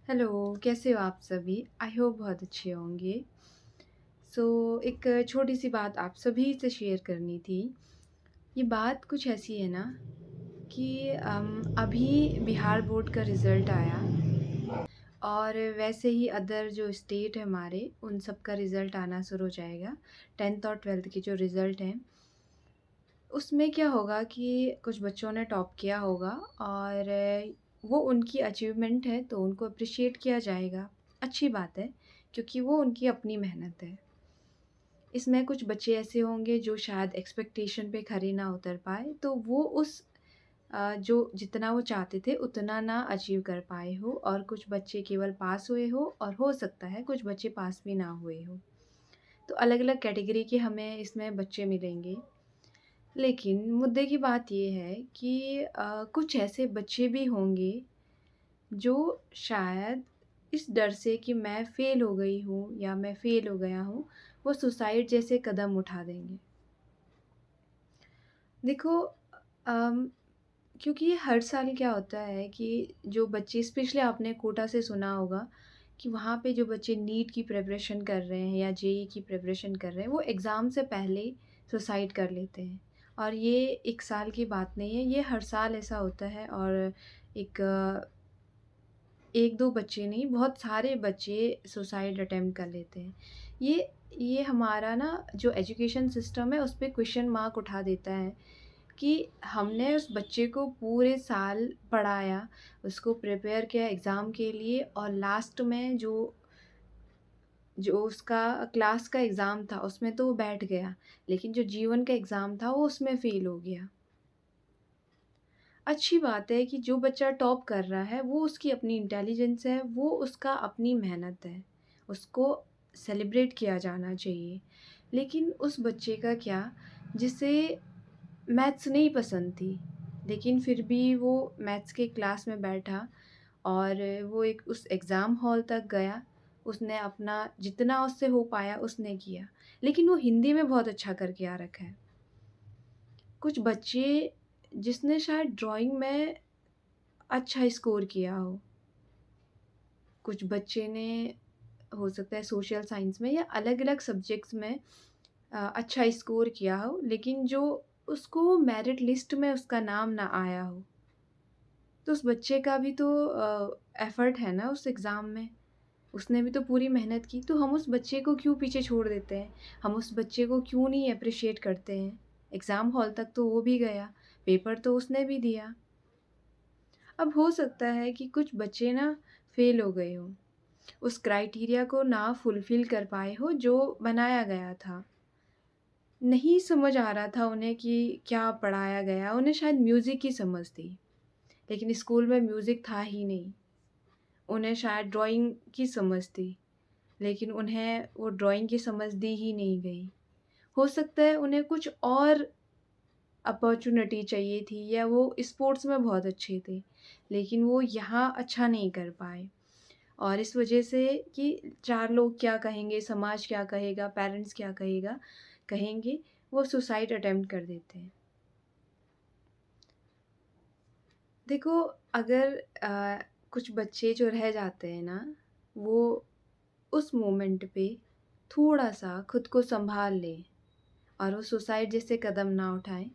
Hello, कैसे हो आप सभी? आई होप बहुत अच्छे होंगे। एक छोटी-सी बात आप सभी से शेयर करनी थी। ये बात कुछ ऐसी है ना कि अभी बिहार बोर्ड का रिज़ल्ट आया और वैसे ही अदर जो स्टेट है हमारे, उन सब का रिज़ल्ट आना शुरू हो जाएगा। 10th और 12th के जो रिज़ल्ट हैं, उसमें क्या होगा कि कुछ बच्चों ने टॉप किया होगा और वो उनकी अचीवमेंट है, तो उनको एप्रिशिएट किया जाएगा। अच्छी बात है, क्योंकि वो उनकी अपनी मेहनत है। इसमें कुछ बच्चे ऐसे होंगे जो शायद एक्सपेक्टेशन पे खरे ना उतर पाए, तो वो उस जो जितना वो चाहते थे उतना ना अचीव कर पाए हो और कुछ बच्चे केवल पास हुए हो और हो सकता है कुछ बच्चे पास भी ना हुए हो। तो अलग-अलग कैटेगरी के हमें इसमें बच्चे मिलेंगे। लेकिन मुद्दे की बात ये है कि कुछ ऐसे बच्चे भी होंगे जो शायद इस डर से कि मैं फ़ेल हो गई हूँ या मैं फ़ेल हो गया हूँ, वो सुसाइड जैसे कदम उठा देंगे। देखो अम, क्योंकि ये हर साल क्या होता है कि जो बच्चे स्पेशली आपने कोटा से सुना होगा कि वहाँ पे जो बच्चे नीट की प्रिपरेशन कर रहे हैं या जेईई की प्रिपरेशन कर रहे हैं, वो एग्ज़ाम से पहले सुसाइड कर लेते हैं। और ये 1 साल की बात नहीं है, ये हर साल ऐसा होता है और एक 1-2 बच्चे नहीं, बहुत सारे बच्चे सुसाइड अटेम्प्ट कर लेते हैं। ये हमारा ना जो एजुकेशन सिस्टम है, उस पे क्वेश्चन मार्क उठा देता है कि हमने उस बच्चे को पूरे साल पढ़ाया, उसको प्रिपेयर किया एग्ज़ाम के लिए और लास्ट में जो जो उसका क्लास का एग्ज़ाम था, उसमें तो वो बैठ गया, लेकिन जो जीवन का एग्ज़ाम था, वो उसमें फ़ेल हो गया। अच्छी बात है कि जो बच्चा टॉप कर रहा है, वो उसकी अपनी इंटेलिजेंस है, वो उसका अपनी मेहनत है। उसको सेलिब्रेट किया जाना चाहिए। लेकिन उस बच्चे का क्या, जिसे मैथ्स नहीं पसंद थी, लेकिन फिर भी वो मैथ्स के क्लास में बैठा और वो एक उस एग्ज़ाम हॉल तक गया। उसने अपना जितना उससे हो पाया उसने किया। लेकिन वो हिंदी में बहुत अच्छा करके आ रखा है। कुछ बच्चे जिसने शायद ड्राइंग में अच्छा स्कोर किया हो। कुछ बच्चे ने हो सकता है सोशल साइंस में या अलग-अलग सब्जेक्ट्स में अच्छा स्कोर किया हो, लेकिन जो उसको मेरिट लिस्ट में उसका नाम ना आया हो। तो उस बच्चे का भी तो एफ़र्ट है ना उस एग्ज़ाम में। उसने भी तो पूरी मेहनत की, तो हम उस बच्चे को क्यों पीछे छोड़ देते हैं? हम उस बच्चे को क्यों नहीं एप्रिशिएट करते हैं? एग्ज़ाम हॉल तक तो वो भी गया, पेपर तो उसने भी दिया। अब हो सकता है कि कुछ बच्चे ना फ़ेल हो गए हों, उस क्राइटेरिया को ना फुलफ़िल कर पाए हो जो बनाया गया था। नहीं समझ आ रहा था उन्हें कि क्या पढ़ाया गया, उन्हें शायद म्यूज़िक की समझ थी, लेकिन स्कूल में म्यूज़िक था ही नहीं। उन्हें शायद ड्राइंग की समझ थी, लेकिन उन्हें वो ड्राइंग की समझ दी ही नहीं गई। हो सकता है उन्हें कुछ और अपॉर्च्युनिटी चाहिए थी या वो स्पोर्ट्स में बहुत अच्छे थे, लेकिन वो यहाँ अच्छा नहीं कर पाए। और इस वजह से कि 4 लोग क्या कहेंगे, समाज क्या कहेगा, पेरेंट्स क्या कहेंगे, वो सुसाइड अटेम्प्ट कर देते हैं। देखो अगर कुछ बच्चे जो रह जाते हैं ना, वो उस मोमेंट पे थोड़ा-सा खुद को सँभाल लें और वो सुसाइड जैसे कदम ना उठाएँ,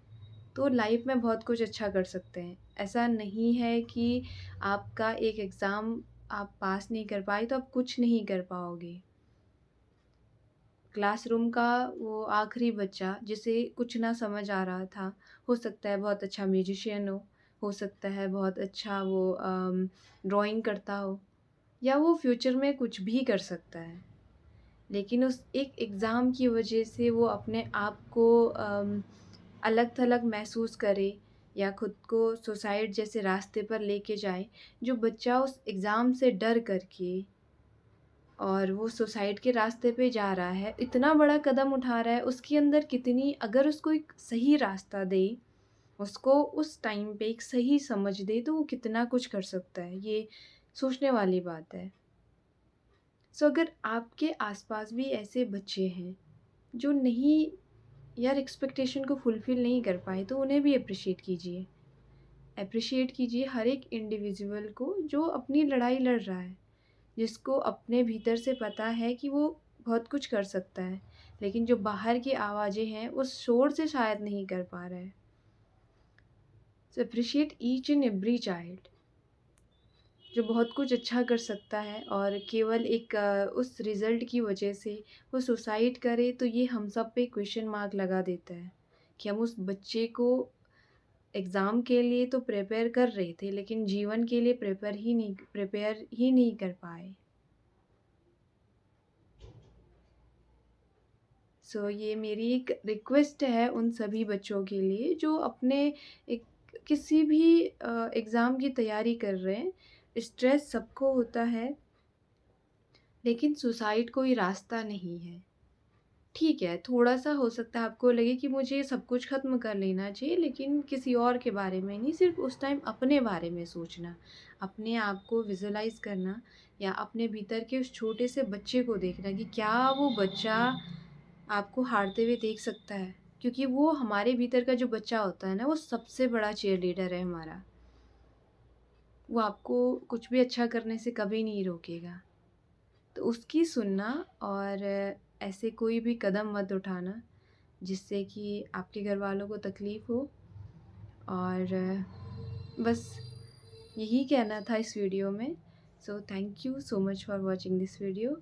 तो लाइफ़ में बहुत कुछ अच्छा कर सकते हैं। ऐसा नहीं है कि आपका एक एग्ज़ाम आप पास नहीं कर पाए, तो आप कुछ नहीं कर पाओगे। क्लासरूम का वो आखिरी बच्चा जिसे कुछ ना समझ आ रहा था, हो सकता है बहुत अच्छा म्यूज़िशियन हो सकता है बहुत अच्छा वो ड्राइंग करता हो या वो फ्यूचर में कुछ भी कर सकता है। लेकिन उस एक एग्ज़ाम की वजह से वो अपने आप को अलग-थलग महसूस करे या खुद को सुसाइड जैसे रास्ते पर लेके जाए, जो बच्चा उस एग्ज़ाम से डर करके और वो सुसाइड के रास्ते पे जा रहा है, इतना बड़ा कदम उठा रहा है, उसके अंदर कितनी अगर उसको एक सही रास्ता दे, उसको उस टाइम पे एक सही समझ दे, तो वो कितना कुछ कर सकता है, ये सोचने वाली बात है। अगर आपके आस-पास भी ऐसे बच्चे हैं, जो नहीं यार एक्सपेक्टेशन को फुलफ़िल नहीं कर पाए, तो उन्हें भी एप्रिशिएट कीजिए। एप्रिशिएट कीजिए हर एक इंडिविजुअल को जो अपनी लड़ाई लड़ रहा है। जिसको अपने भीतर से पता है कि वो बहुत कुछ कर सकता है, लेकिन जो बाहर की आवाज़ें हैं, उस शोर से शायद नहीं कर पा रहा है। So appreciate each and every child जो बहुत कुछ अच्छा कर सकता है और केवल एक उस रिज़ल्ट की वजह से वो सुसाइड करे, तो ये हम सब पे क्वेश्चन मार्क लगा देता है कि हम उस बच्चे को एग्ज़ाम के लिए तो प्रिपेयर कर रहे थे, लेकिन जीवन के लिए प्रिपेयर ही नहीं कर पाए। सो ये मेरी एक रिक्वेस्ट है उन सभी बच्चों के लिए जो अपने एक किसी भी एग्ज़ाम की तैयारी कर रहे हैं। स्ट्रेस सबको होता है, लेकिन सुसाइड कोई रास्ता नहीं है। ठीक है, थोड़ा-सा हो सकता है आपको लगे कि मुझे सब कुछ ख़त्म कर लेना चाहिए, लेकिन किसी और के बारे में नहीं, सिर्फ़ उस टाइम अपने बारे में सोचना, अपने आप को विज़ुअलाइज़ करना या अपने भीतर के उस छोटे से बच्चे को देखना कि क्या वो बच्चा आपको हारते हुए देख सकता है? क्योंकि वो हमारे भीतर का जो बच्चा होता है ना, वो सबसे बड़ा चीयरलीडर है हमारा। वो आपको कुछ भी अच्छा करने से कभी नहीं रोकेगा। तो उसकी सुनना और ऐसे कोई भी कदम मत उठाना जिससे कि आपके घरवालों को तकलीफ़ हो। और बस यही कहना था इस वीडियो में। So thank you so much for watching this video.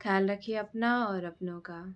ख़्याल रखिए अपना और अपनों का।